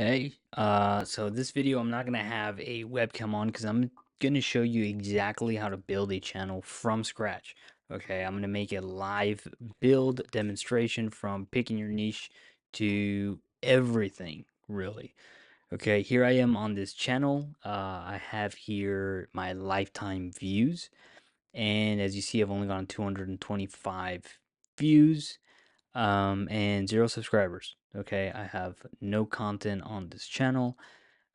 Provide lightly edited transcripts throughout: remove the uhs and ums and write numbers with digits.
Hey, so this video I'm not gonna have a webcam on because I'm gonna show you exactly how to build a channel from scratch. Okay, I'm gonna make a live build demonstration from picking your niche to everything, really. Okay, here I am on this channel. I have here my lifetime views, and as you see, I've only gotten 225 views and 0 subscribers. Okay, I have no content on this channel.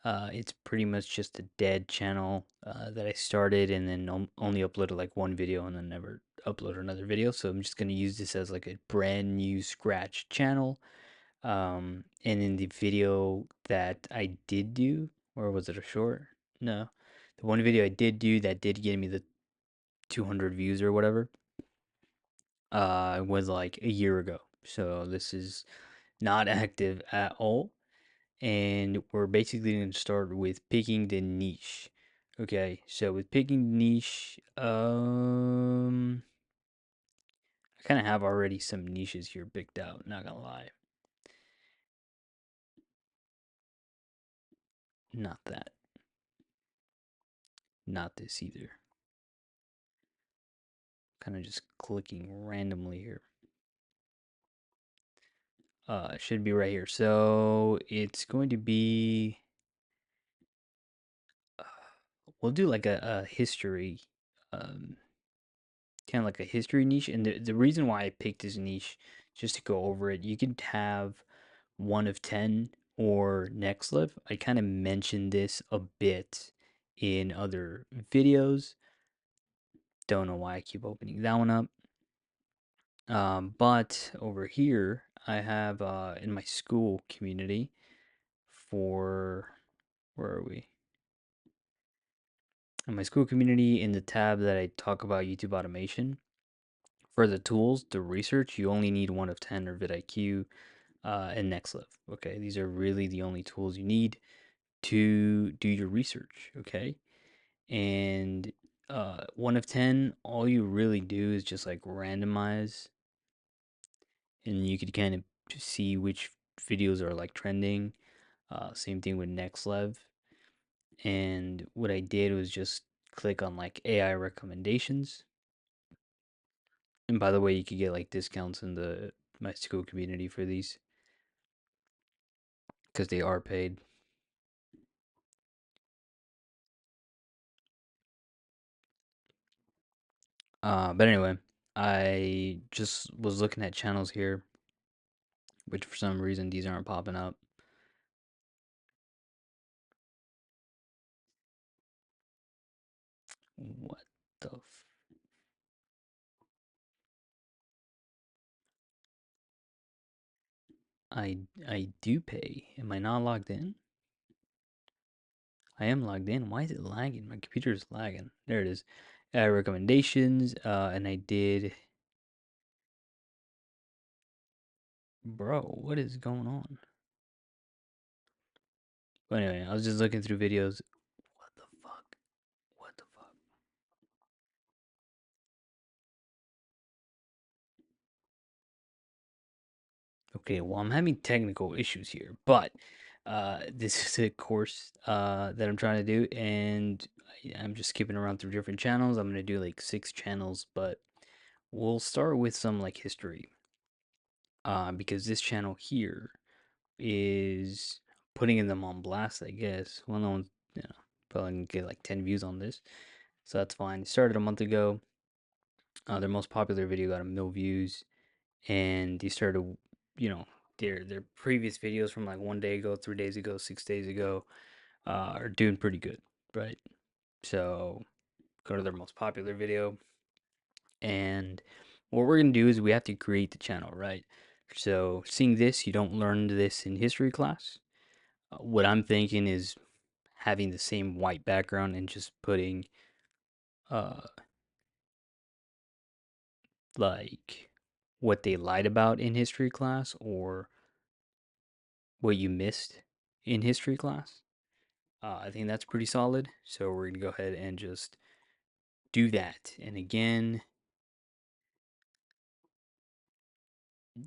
It's pretty much just a dead channel that I started and then only uploaded like one video and then never uploaded another video. So I'm just gonna use this as like a brand new scratch channel. And in the video that I did do, or was it a short? No, the one video I did do that did get me the 200 views or whatever was like a year ago. So this is not active at all. And we're basically going to start with picking the niche. Okay, so with picking niche, I kind of have already some niches here picked out, not gonna lie. Not that. Not this either. Kind of just clicking randomly here. It should be right here. So it's going to be, we'll do like a history, um, kind of like a history niche. And the reason why I picked this niche, just to go over it, you could have one of 10 or next level. I kind of mentioned this a bit in other videos. Don't know why I keep opening that one up. But over here, I have in my school community for, where are we? In my school community, in the tab that I talk about YouTube automation, for the tools, the research, you only need one of 10 or vidIQ and NextLive. Okay, these are really the only tools you need to do your research. Okay, and one of 10, all you really do is just like randomize, and you could kind of see which videos are like trending. Same thing with NextLive. And what I did was just click on like AI recommendations. And by the way, you could get like discounts in the my school community for these because they are paid. But anyway, I just was looking at channels here, which for some reason these aren't popping up. What the I do pay. Am I not logged in? I am logged in. Why is it lagging? My computer is lagging. There it is. Recommendations. And I did. Bro, what is going on? But anyway, I was just looking through videos. What the fuck? What the fuck? Okay, well, I'm having technical issues here, but this is a course that I'm trying to do, and I'm just skipping around through different channels. I'm gonna do like 6 channels, but we'll start with some like history, because this channel here is putting them on blast, I guess. Well, no one's, probably gonna get like 10 views on this, so that's fine. It started a month ago. Their most popular video got 1 million views, and they started, you know, their previous videos from like 1 day ago, 3 days ago, 6 days ago, are doing pretty good, right? So go to their most popular video, and what we're gonna do is we have to create the channel, right? So seeing this, you don't learn this in history class. What I'm thinking is having the same white background and just putting uh like what they lied about in history class or what you missed in history class. I think that's pretty solid. So we're going to go ahead and just do that. And again,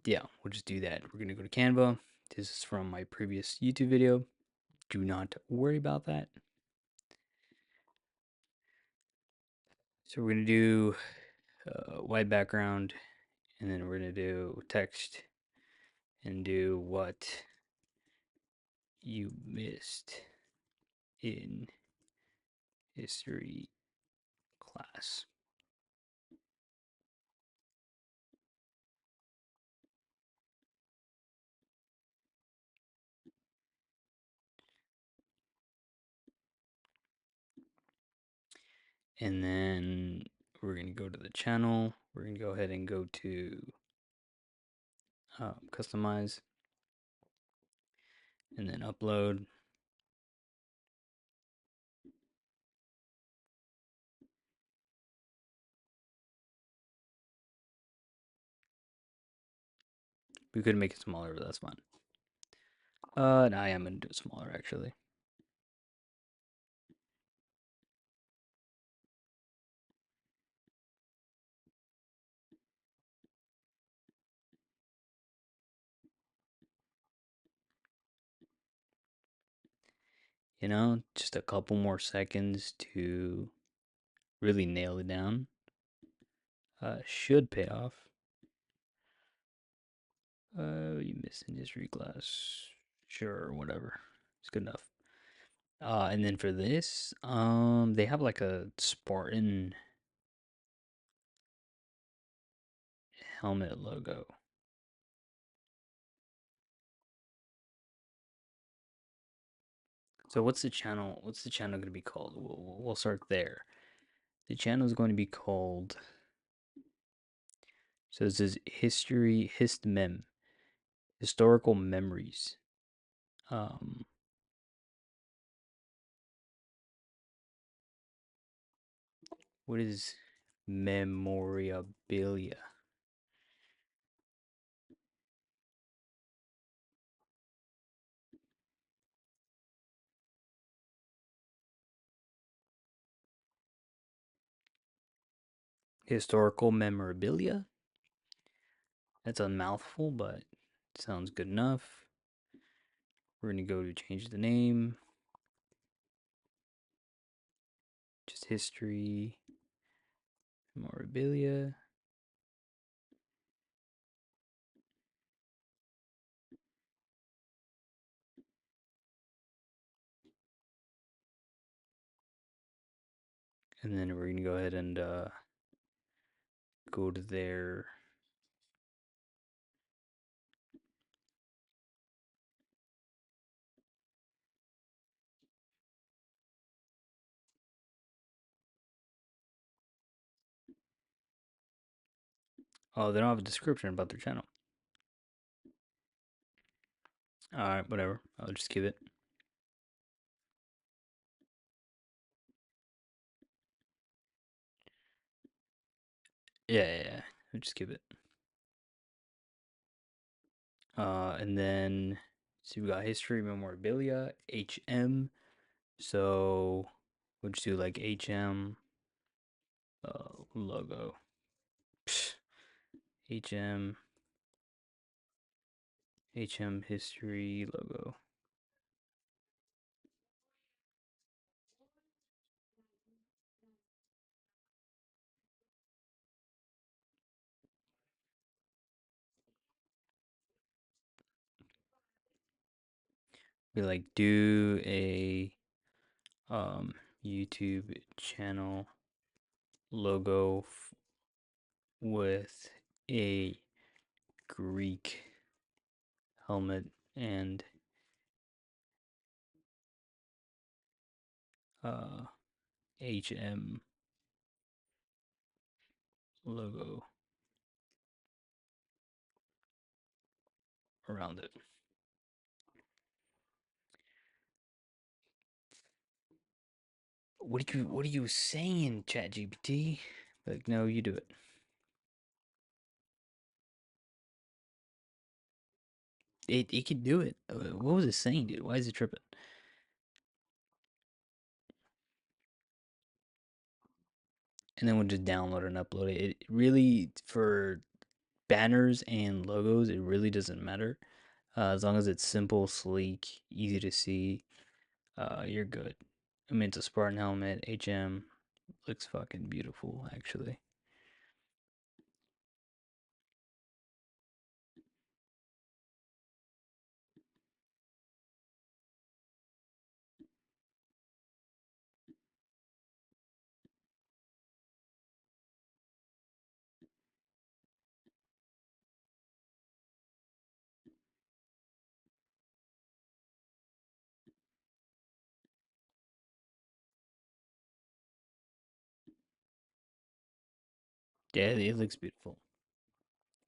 yeah, we'll just do that. We're going to go to Canva. This is from my previous YouTube video. Do not worry about that. So we're gonna do white background, and then we're gonna do text and do what you missed in history class. And then we're going to go to the channel. We're going to go ahead and go to customize and then upload. We could make it smaller, but that's fine. No, I am going to do it smaller actually. You know, just a couple more seconds to really nail it down. Should pay off. You missed in history class. Sure, whatever. It's good enough. And then for this, they have like a Spartan helmet logo. So what's the channel? What's the channel going to be called? We'll start there. The channel is going to be called. So this is history histmem, historical memories. Um, what is memorabilia? Historical memorabilia. That's a mouthful, but sounds good enough. We're gonna go to change the name. Just history memorabilia. And then we're gonna go ahead and go to their. Oh, they don't have a description about their channel. Alright, whatever. I'll just give it. Yeah. I'll just give it. And then so we got history memorabilia, HM. So we'll just do like HM logo. Psh, HM history logo. We like do a YouTube channel logo with a Greek helmet and HM logo around it. What are you saying, ChatGPT? Like, no, you do it. It can do it. What was it saying, dude? Why is it tripping? And then we'll just download and upload it. It really, for banners and logos, it really doesn't matter. As long as it's simple, sleek, easy to see, you're good. I mean, it's a Spartan helmet, HM. Looks fucking beautiful, actually. Yeah, it looks beautiful.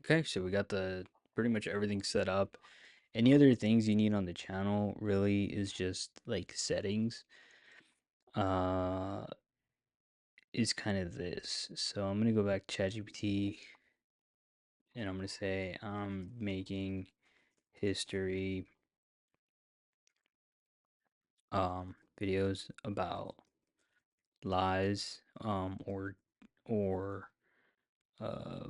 Okay, so we got the pretty much everything set up. Any other things you need on the channel really is just like settings. Uh, is kind of this. So I'm gonna go back to ChatGPT and I'm gonna say I'm making history videos about lies or uh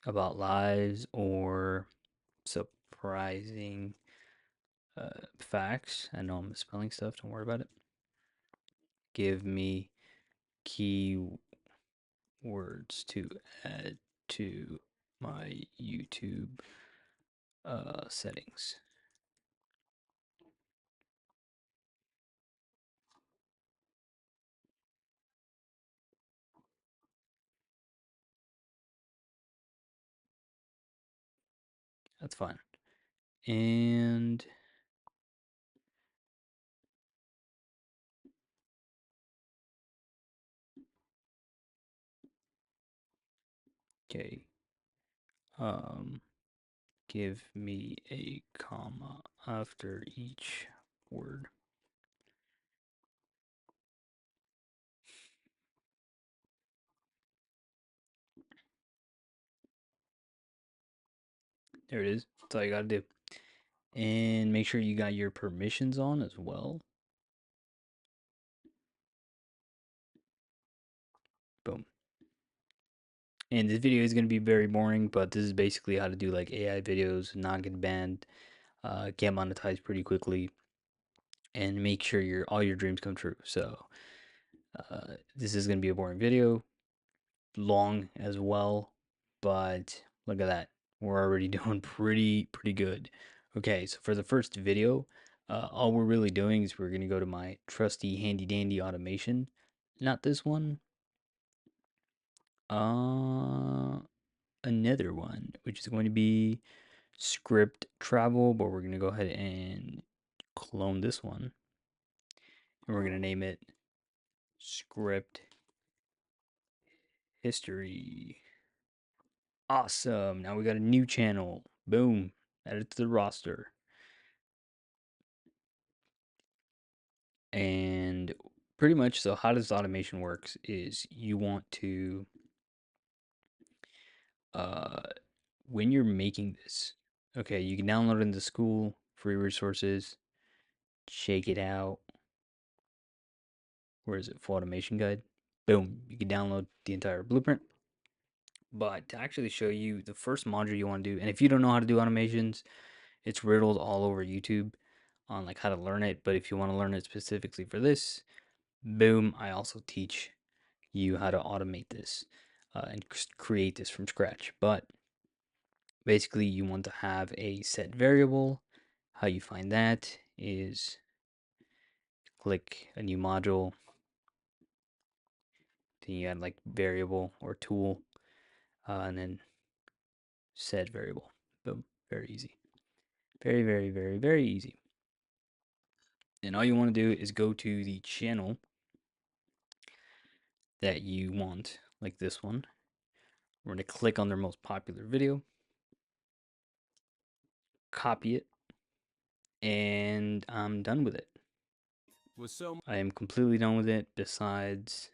about lies or surprising facts. I know I'm misspelling stuff, don't worry about it. Give me keywords to add to my YouTube settings. That's fine. And okay. Um Give me a comma after each word. There it is. That's all you gotta do. And make sure you got your permissions on as well. Boom. And this video is going to be very boring, but this is basically how to do like AI videos, not get banned, get monetized pretty quickly, and make sure all your dreams come true. So this is going to be a boring video, long as well, but look at that. We're already doing pretty good. Okay, so for the first video, all we're really doing is we're going to go to my trusty handy dandy automation. Not this one. Another one, which is going to be script travel, but we're going to go ahead and clone this one. And we're going to name it script history. Awesome. Now we got a new channel. Boom. Add it to the roster. And pretty much, so how does automation works is you want to, uh, when you're making this, okay, you can download it in the school, free resources, check it out. Where is it? Full automation guide. Boom. You can download the entire blueprint. But to actually show you the first module you want to do, and if you don't know how to do automations, it's riddled all over YouTube on like how to learn it. But if you want to learn it specifically for this, boom, I also teach you how to automate this and create this from scratch. But basically, you want to have a set variable. How you find that is click a new module, then you add like variable or tool, and then set variable. Boom, very easy. Very easy. And all you want to do is go to the channel that you want, like this one. We're going to click on their most popular video, copy it, and I'm done with it. I am completely done with it. Besides,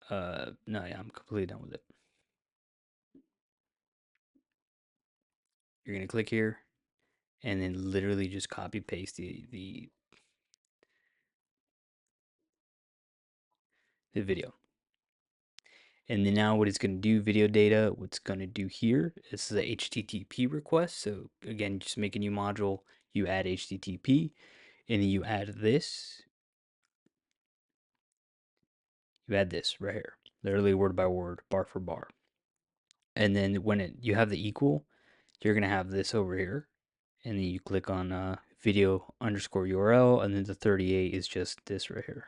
no, yeah, I'm completely done with it. You're going to click here and then literally just copy paste the video. And then now what it's going to do, video data, what's going to do here, this is a HTTP request. So again, just make a new module, you add HTTP, and then you add this. You add this right here, literally word by word, bar for bar. And then when you have the equal, you're going to have this over here. And then you click on video underscore URL, and then the 38 is just this right here.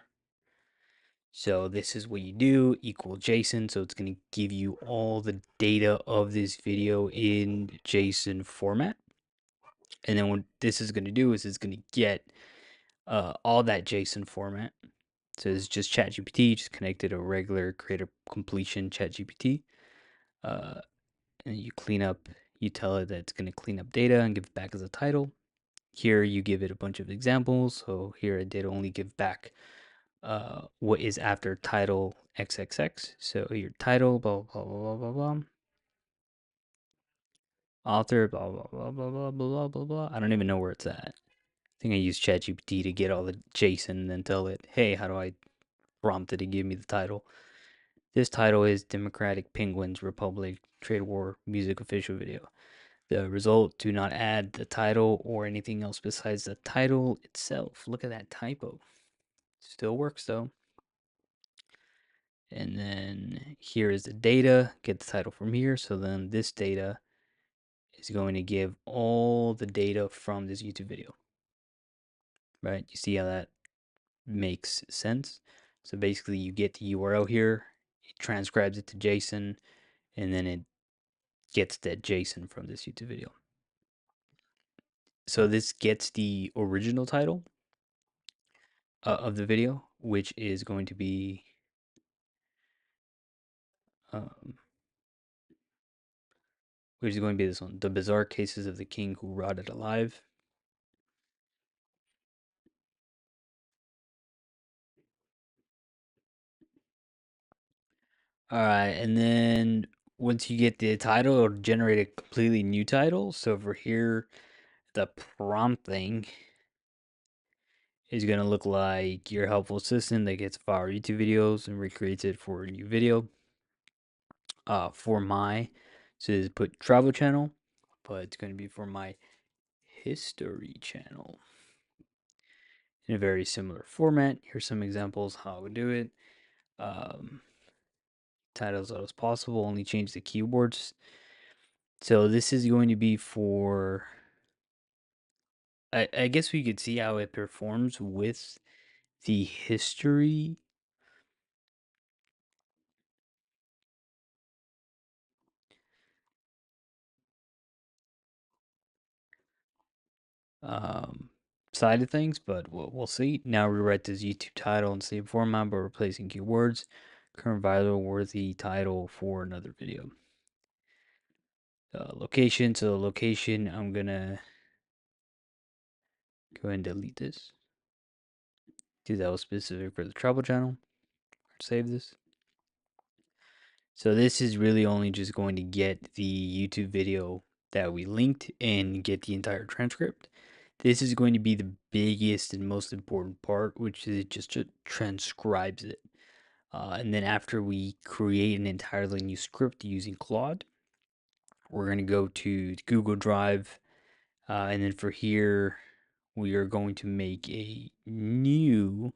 So this is what you do, equal JSON. So it's going to give you all the data of this video in JSON format. And then what this is going to do is it's going to get all that JSON format. So it's just ChatGPT, just connected a regular creator completion ChatGPT. And you clean up, you tell it that it's going to clean up data and give it back as a title. Here you give it a bunch of examples. So here it did only give back what is after title XXX. So your title, blah, blah, blah, blah, blah, blah. Author, blah, blah, blah, blah, blah, blah, blah, blah. I don't even know where it's at. I think I used ChatGPT to get all the JSON and then tell it, hey, how do I prompt it to give me the title? This title is Democratic Penguins Republic Trade War Music Official Video. The result, do not add the title or anything else besides the title itself. Look at that typo. Still works though. And then here is the data, get the title from here. So then this data is going to give all the data from this YouTube video, right? You see how that makes sense? So basically you get the URL here, it transcribes it to JSON, and then it gets that JSON from this YouTube video. So this gets the original title of the video, which is going to be um, this one, The Bizarre Cases of the King Who Rotted Alive. All right, and then once you get the title, it'll generate a completely new title. So over here, the prompt thing is going to look like your helpful assistant that gets 5 YouTube videos and recreates it for a new video. For my, so is put travel channel, but it's going to be for my history channel in a very similar format. Here's some examples how I would do it. Titles as possible, only change the keywords. So this is going to be for, I guess we could see how it performs with the history. Um, Side of things, but we'll see. Now rewrite this YouTube title in the same format, but replacing keywords. Current viral worthy title for another video. Location. So location, I'm gonna go ahead and delete this. Do that was specific for the travel channel. Save this. So this is really only just going to get the YouTube video that we linked and get the entire transcript. This is going to be the biggest and most important part, which is it just transcribes it. And then after we create an entirely new script using Claude, we're going to go to Google Drive. And then for here, we are going to make a new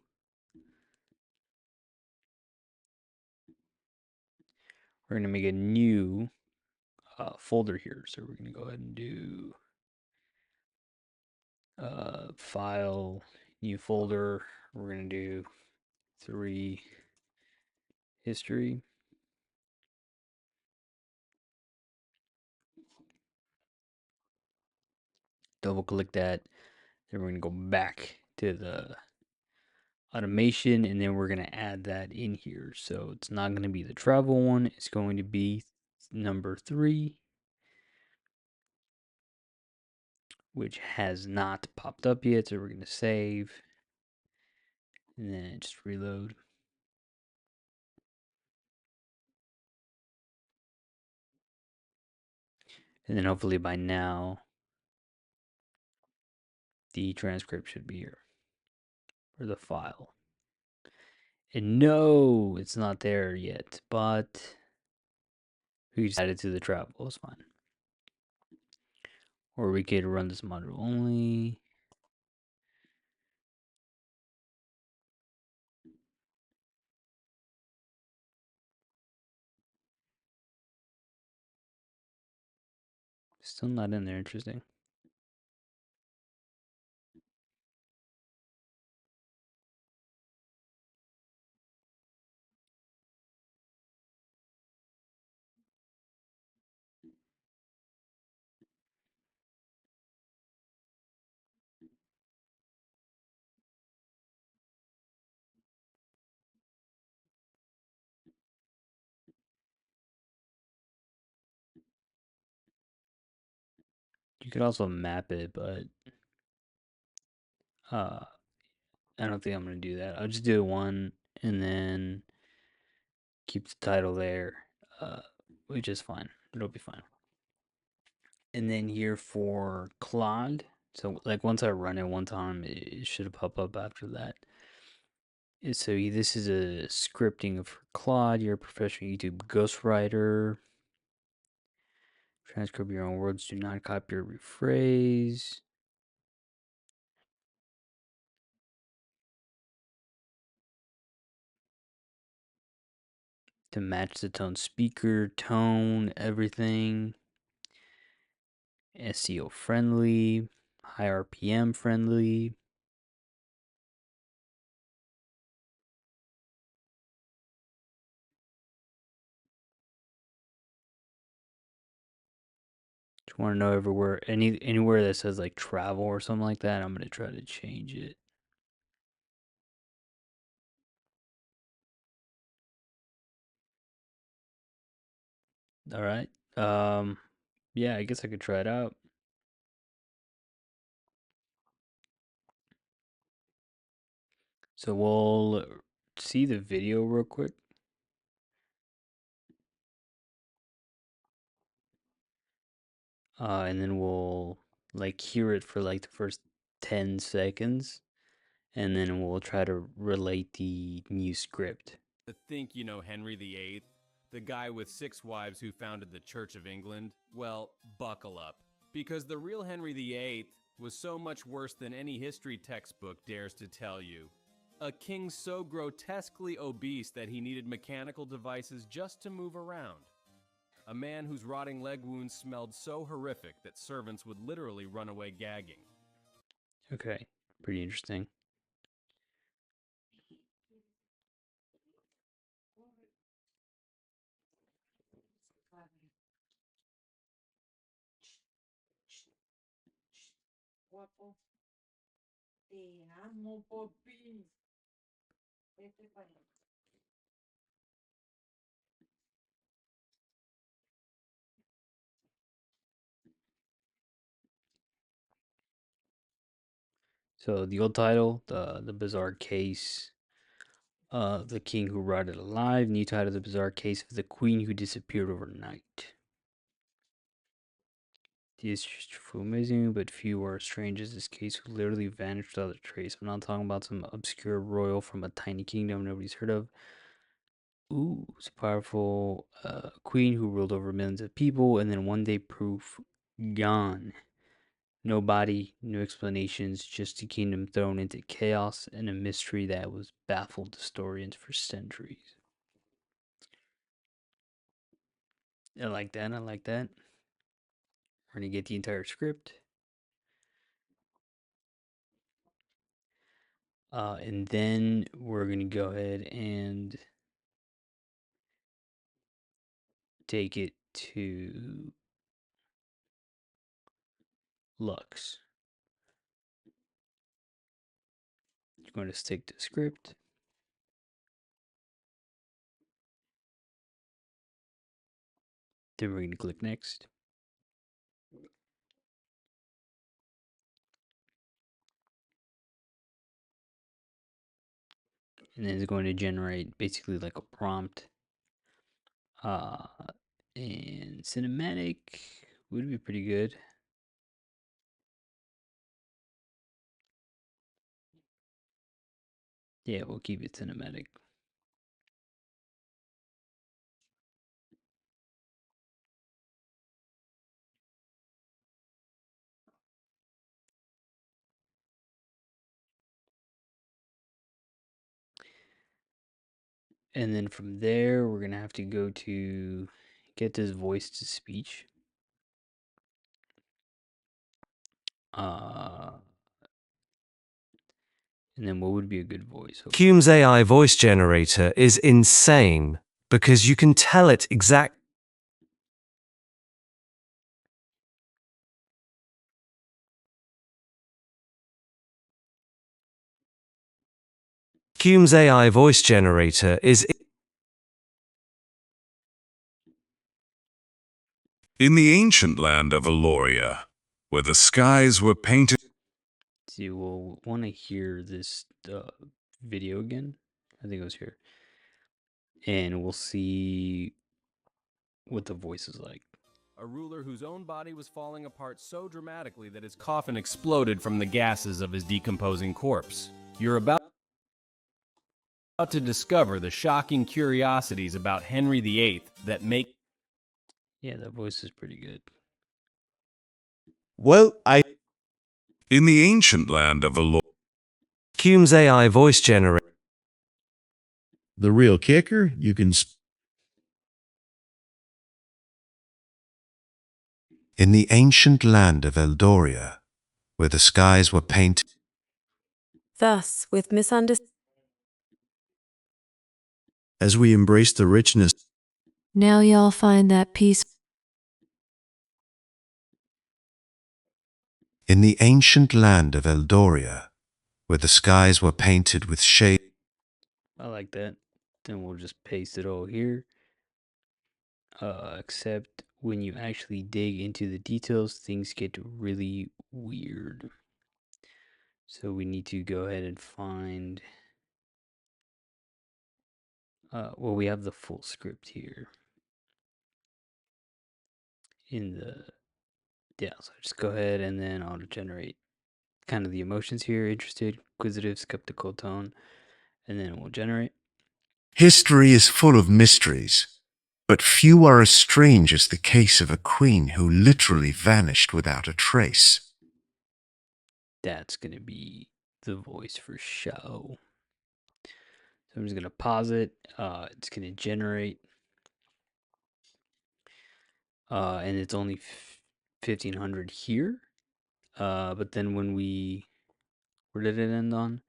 folder here. So we're going to go ahead and do file, new folder. We're going to do 3 history. Double click that. Then we're going to go back to the automation, and then we're going to add that in here. So it's not going to be the travel one. It's going to be number 3, which has not popped up yet. So we're going to save and then just reload. And then hopefully by now, the transcript should be here, or the file. And no, it's not there yet, but we just add it to the travel. It's fine. Or we could run this module only. Still not in there. Interesting. You could also map it, but I don't think I'm gonna do that. I'll just do one and then keep the title there, which is fine. It'll be fine. And then here for Claude, so like once I run it one time, it should pop up after that. So this is a scripting of Claude. You're a professional YouTube ghostwriter. Transcribe your own words. Do not copy or rephrase. To match the tone, speaker, tone, everything. SEO friendly, high RPM friendly. Just want to know everywhere, anywhere that says like travel or something like that. I'm gonna try to change it. All right. Yeah, I guess I could try it out. So we'll see the video real quick. And then we'll like hear it for like the first 10 seconds, and then we'll try to relate the new script. To think you know Henry VIII, the guy with 6 wives who founded the Church of England? Well, buckle up. Because the real Henry VIII was so much worse than any history textbook dares to tell you. A king so grotesquely obese that he needed mechanical devices just to move around. A man whose rotting leg wounds smelled so horrific that servants would literally run away gagging. Okay, pretty interesting. So the old title, the bizarre case, the king who rotted alive. New title, the bizarre case of the queen who disappeared overnight. This is amazing, but few are as strange as this case who literally vanished without a trace. I'm not talking about some obscure royal from a tiny kingdom nobody's heard of. Ooh, it's a powerful queen who ruled over millions of people, and then one day proof gone. No body, no explanations, just a kingdom thrown into chaos and a mystery that was baffled historians for centuries. I like that. I like that. We're gonna get the entire script. And then we're gonna go ahead and take it to Lux. You're going to stick to script. Then we're going to click next. And then it's going to generate basically like a prompt. Uh, and cinematic would be pretty good. Yeah, we'll keep it cinematic. And then from there, we're gonna have to go to get this voice to speech. Uh, and then what would be a good voice? Hume's AI voice generator is insane because you can tell it exact. Hume's AI voice generator is In the ancient land of Aloria, where the skies were painted. See, we'll want to hear this video again. I think it was here, and we'll see what the voice is like. A ruler whose own body was falling apart so dramatically that his coffin exploded from the gases of his decomposing corpse. You're about to discover the shocking curiosities about Henry VIII that make. Yeah, that voice is pretty good. Well, In the ancient land of Aloria. Hume's AI voice generator. the real kicker, you can. In the ancient land of Eldoria, where the skies were painted. Thus, with misunderstanding. As we embrace the richness. Now y'all find that peace. In the ancient land of Eldoria, where the skies were painted with shade. I like that. Then we'll just paste it all here. Except when you actually dig into the details, things get really weird. So we need to go ahead and find. Well, we have the full script here. In the. Yeah, so just go ahead and then auto generate kind of the emotions here: interested, inquisitive, skeptical tone, and then we'll generate. History is full of mysteries, but few are as strange as the case of a queen who literally vanished without a trace. That's gonna be the voice for show. So I'm just gonna pause it. It's gonna generate, and it's only 1500 here. But then when where did it end on?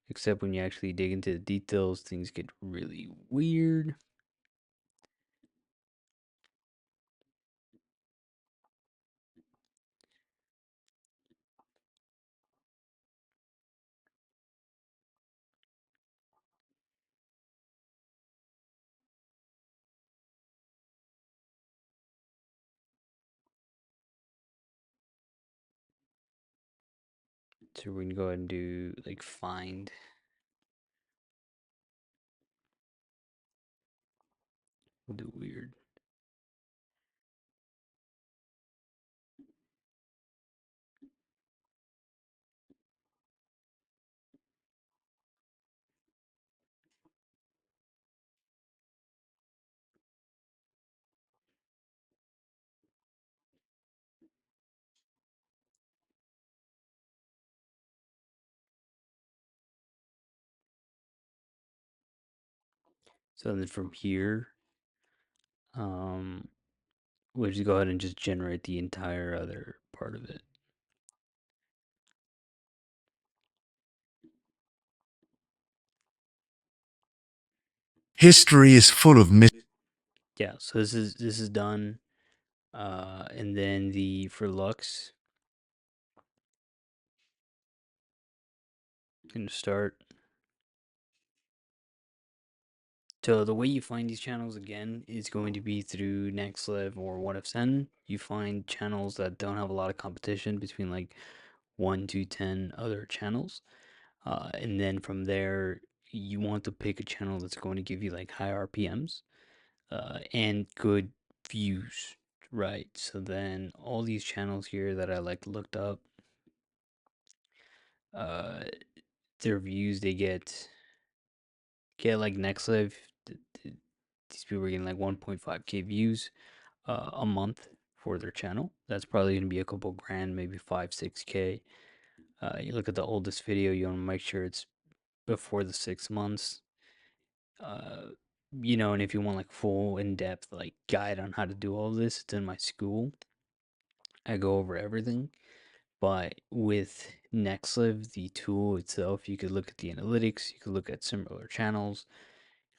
Except when you actually dig into the details, things get really weird. So we can go ahead and do like find. We'll do weird. So then from here, we'll just go ahead and just generate the entire other part of it. History is full of mysteries. Yeah, so this is done. And then the for Lux, gonna start. So the way you find these channels again is going to be through NextLive or What If Sen. You find channels that don't have a lot of competition between like 1 to 10 other channels. And then from there, you want to pick a channel that's going to give you like high RPMs and good views, right? So then all these channels here that I like looked up, uh, their views they get like NextLive. These people are getting like 1.5k views a month for their channel. That's probably gonna be a couple grand, maybe 5 6k. You look at the oldest video, you want to make sure it's before the 6 months. Uh, and if you want like full in-depth like guide on how to do all this, it's in my school. I go over everything. But with NextLive, the tool itself, you could look at the analytics, you could look at similar channels.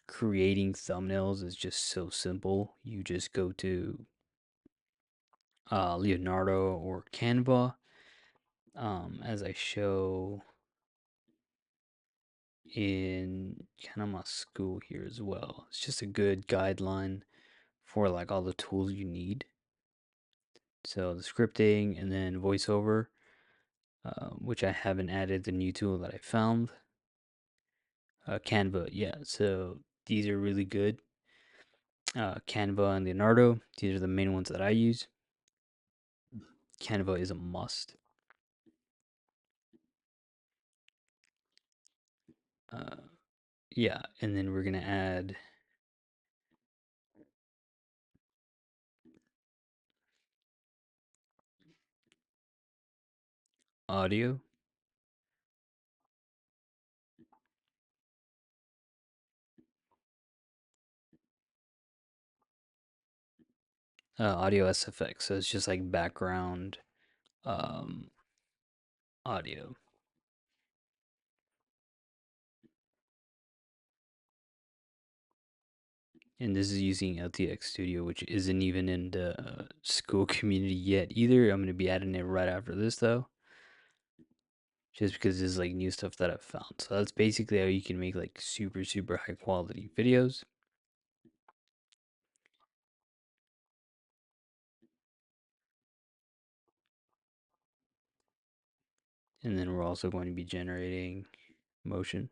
Creating thumbnails is just so simple. You just go to Leonardo or Canva, as I show in kind of my school here as well. It's just a good guideline for like all the tools you need. So the scripting and then voiceover, which I haven't added the new tool that I found. Canva, yeah. So these are really good. Canva and Leonardo, these are the main ones that I use. Canva is a must. Uh, yeah, and then we're gonna add audio. Audio SFX, so it's just like background um, audio. And this is using LTX Studio, which isn't even in the school community yet either. I'm going to be adding it right after this, though. Just because this is like new stuff that I've found. So that's basically how you can make like super, super high quality videos. And then we're also going to be generating motion.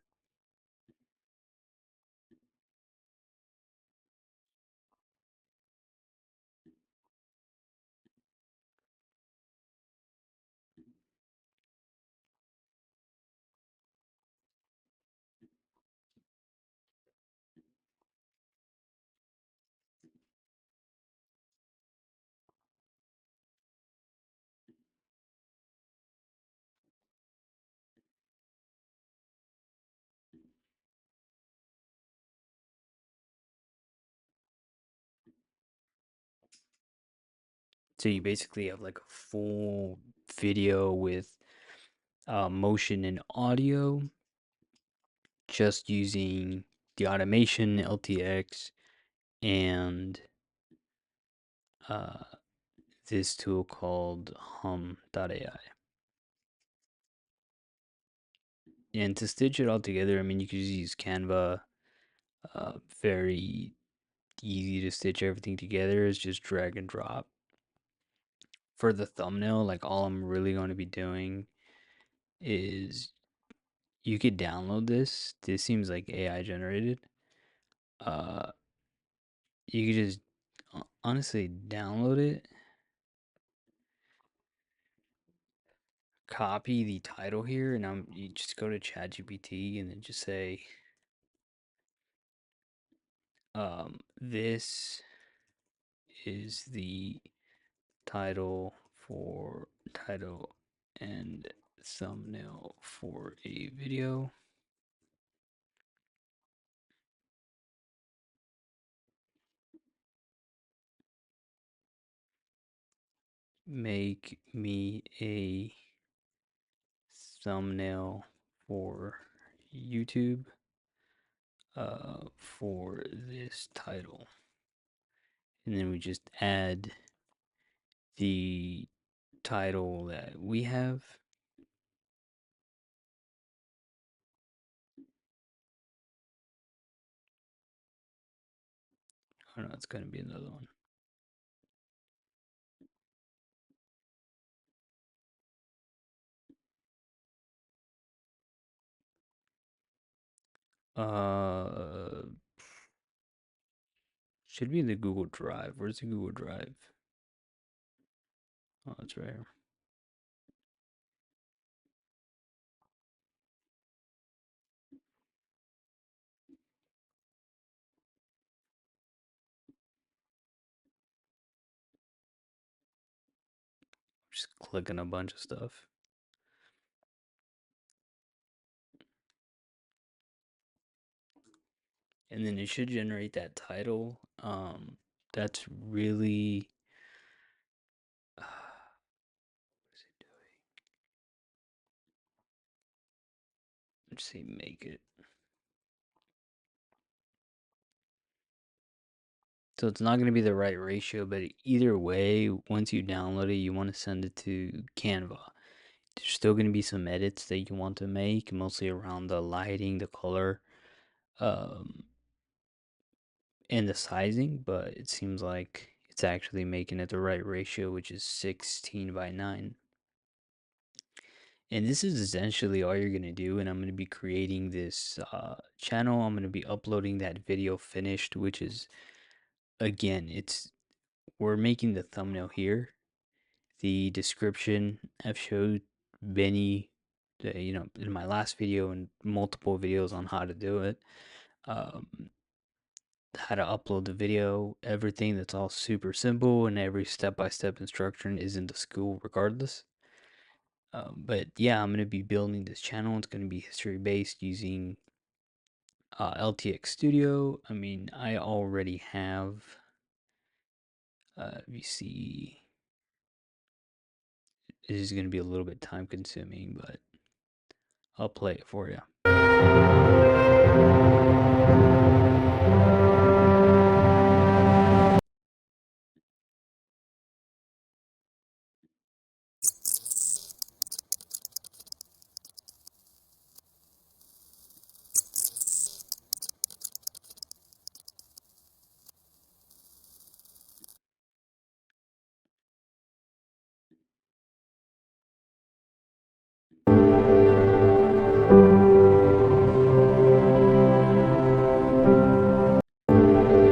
So you basically have like a full video with motion and audio just using the automation LTX and uh, this tool called hum.ai. And to stitch it all together, I mean, you could just use Canva. Very easy to stitch everything together is just drag and drop. For the thumbnail, like all I'm really going to be doing is you could download this. This seems like AI generated. Uh, you could just honestly download it, copy the title here, and you just go to ChatGPT and then just say, this is the title and thumbnail for a video. Make me a thumbnail for YouTube for this title. And then we just add the title that we have. Oh no, it's going to be another one. Should be in the Google Drive. Where's the Google Drive? Oh, it's right here. Just clicking a bunch of stuff. and then it should generate that title. That's really what is it doing? Let's say make it. So it's not going to be the right ratio, but either way, once you download it, you want to send it to Canva. There's still going to be some edits that you want to make, mostly around the lighting, the color, um, and the sizing, but it seems like it's actually making it the right ratio, which is 16:9. And this is essentially all you're going to do. And I'm going to be creating this channel. I'm going to be uploading that video finished, which is, again, we're making the thumbnail here. The description I've showed Benny, in my last video and multiple videos on how to do it. How to upload the video, everything. That's all super simple, and every step-by-step instruction is in the school regardless. But yeah, I'm going to be building this channel. It's going to be history based using LTX Studio. I mean, I already have, you see, it is going to be a little bit time consuming, but I'll play it for you.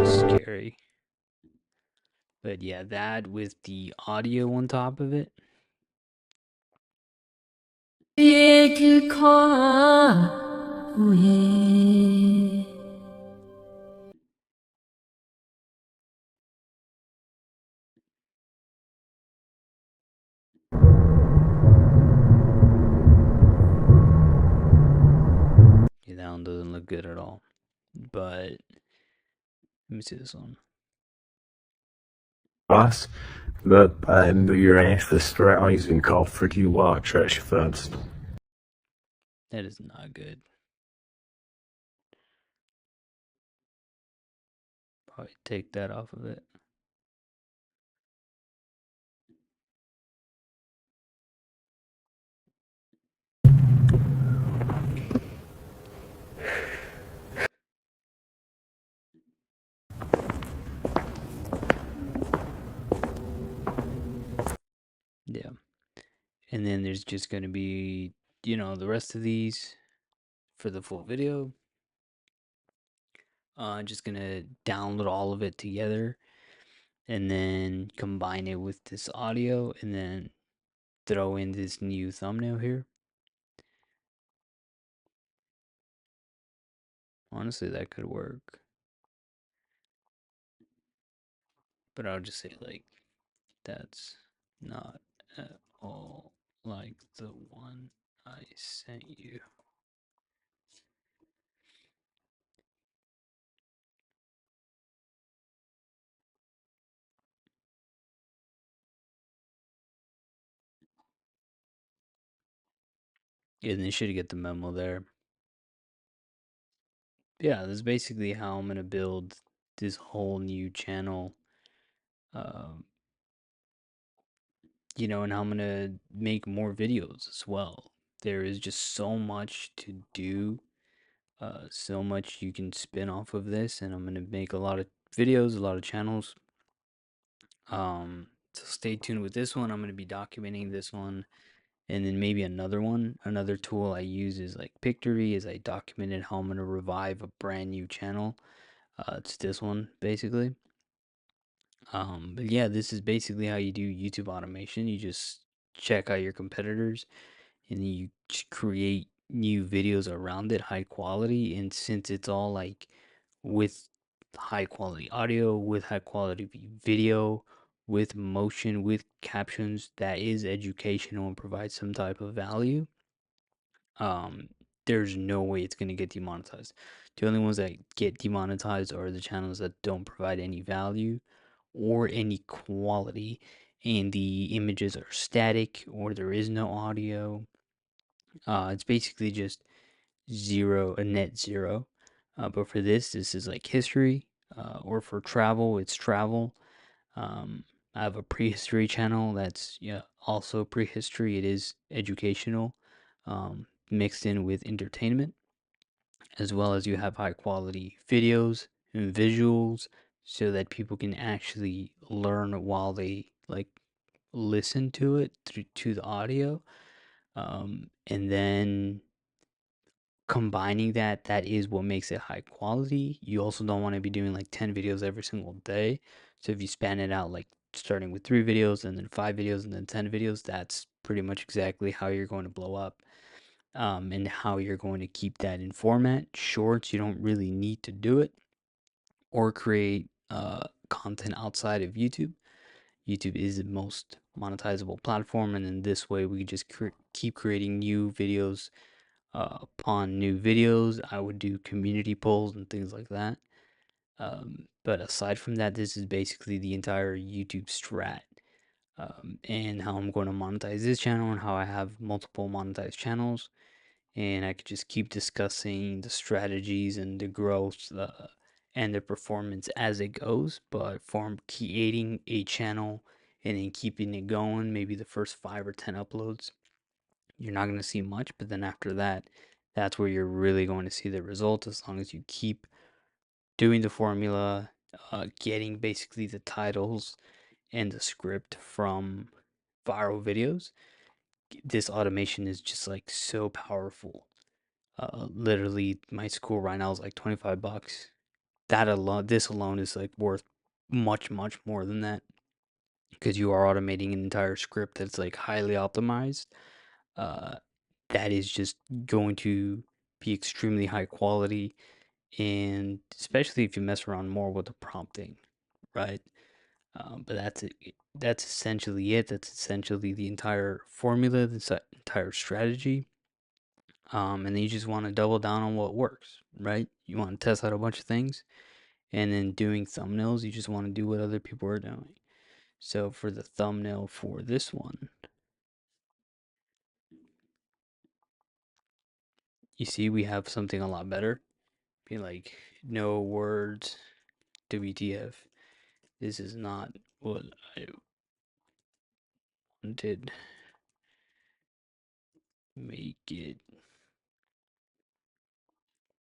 Scary. But yeah, that with the audio on top of it. Yeah, that one doesn't look good at all. But let me see this one. Boss, but your ass the straws and call for you while trash first. That is not good. Probably take that off of it. Yeah. And then there's just going to be, the rest of these for the full video. Just going to download all of it together and then combine it with this audio and then throw in this new thumbnail here. Honestly, that could work. But I'll just say, like, that's not at all like the one I sent you. Yeah, and they should get the memo there. Yeah, that's basically how I'm gonna build this whole new channel. Um, and how I'm gonna make more videos as well. There is just so much to do, so much you can spin off of this, and I'm gonna make a lot of videos, a lot of channels. So stay tuned with this one. I'm gonna be documenting this one, and then maybe another one. Another tool I use is like Pictory, is I documented how I'm gonna revive a brand new channel. It's this one basically. But yeah, this is basically how you do YouTube automation. You just check out your competitors and then you create new videos around it, high quality. And since it's all like with high quality audio, with high quality video, with motion, with captions, that is educational and provides some type of value. Um, there's no way it's going to get demonetized. The only ones that get demonetized are the channels that don't provide any value or any quality, and the images are static or there is no audio. It's basically just a net zero. But for this is like history, or for travel, it's travel. Um, I have a prehistory channel that's, yeah, also prehistory. It is educational, mixed in with entertainment, as well as you have high quality videos and visuals so that people can actually learn while they like listen to it through to the audio. And then combining that is what makes it high quality. You also don't want to be doing like 10 videos every single day. So if you span it out, like starting with 3 videos and then 5 videos and then 10 videos, that's pretty much exactly how you're going to blow up, and how you're going to keep that in format. Shorts, you don't really need to do it, or create content outside of YouTube. YouTube is the most monetizable platform, and in this way, we just keep creating new videos upon new videos. I would do community polls and things like that. But aside from that, this is basically the entire YouTube strat, and how I'm going to monetize this channel and how I have multiple monetized channels. And I could just keep discussing the strategies and the growth, and the performance as it goes. But for creating a channel and then keeping it going, maybe the first 5 or 10 uploads, you're not going to see much. But then after that, that's where you're really going to see the result, as long as you keep doing the formula, getting basically the titles and the script from viral videos. This automation is just like so powerful. Literally, my school right now is like $25. This alone is like worth much, much more than that, because you are automating an entire script that's like highly optimized. Uh, that is just going to be extremely high quality, and especially if you mess around more with the prompting, right? But that's it. That's essentially it. That's essentially the entire formula, the entire strategy. And then you just want to double down on what works, right? You want to test out a bunch of things, and then doing thumbnails, you just want to do what other people are doing. So for the thumbnail for this one, you see we have something a lot better. Be like, no words, WTF. This is not what I wanted. Make it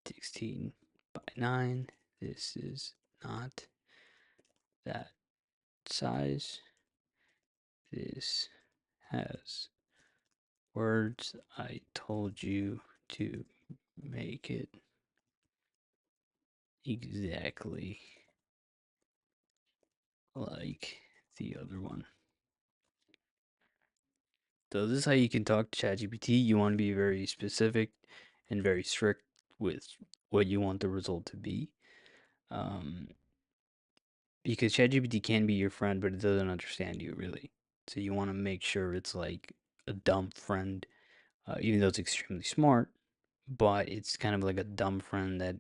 16 by 9. This is not that size. This has words. I told you to make it exactly like the other one. So this is how you can talk to ChatGPT. You want to be very specific and very strict with what you want the result to be. Um, because ChatGPT can be your friend, but it doesn't understand you really. So you want to make sure it's like a dumb friend, even though it's extremely smart, but it's kind of like a dumb friend that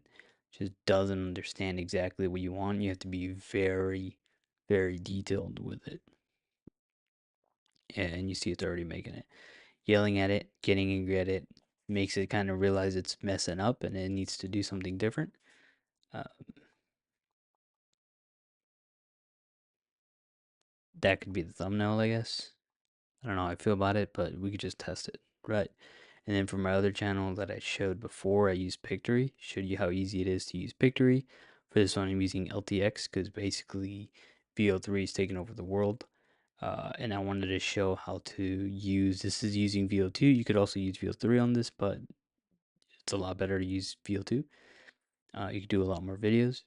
just doesn't understand exactly what you want. You have to be very, very detailed with it. And you see it's already making it. Yelling at it, getting angry at it, makes it kind of realize it's messing up and it needs to do something different. Uh, that could be the thumbnail, I guess. I don't know how I feel about it, but we could just test it, right? And then for my other channel that I showed before, I used Pictory. Showed you how easy it is to use Pictory. For this one, I'm using LTX because basically VO3 is taking over the world. And I wanted to show how to use, this is using VO2. You could also use VO3 on this, but it's a lot better to use VO2. You could do a lot more videos.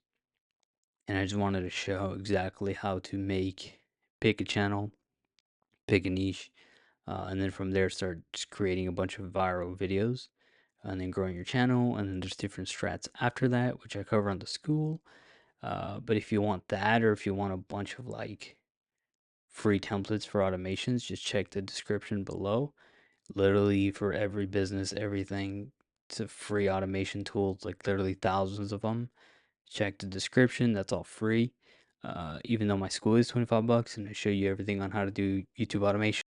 And I just wanted to show exactly how to pick a channel, pick a niche, and then from there start just creating a bunch of viral videos, and then growing your channel. And then there's different strats after that, which I cover on the school. But if you want that, or if you want a bunch of like free templates for automations, just check the description below. Literally for every business, everything, It's a free automation tool. It's like literally thousands of them. Check the description. That's all free. Even though my school is $25 and I show you everything on how to do YouTube automation.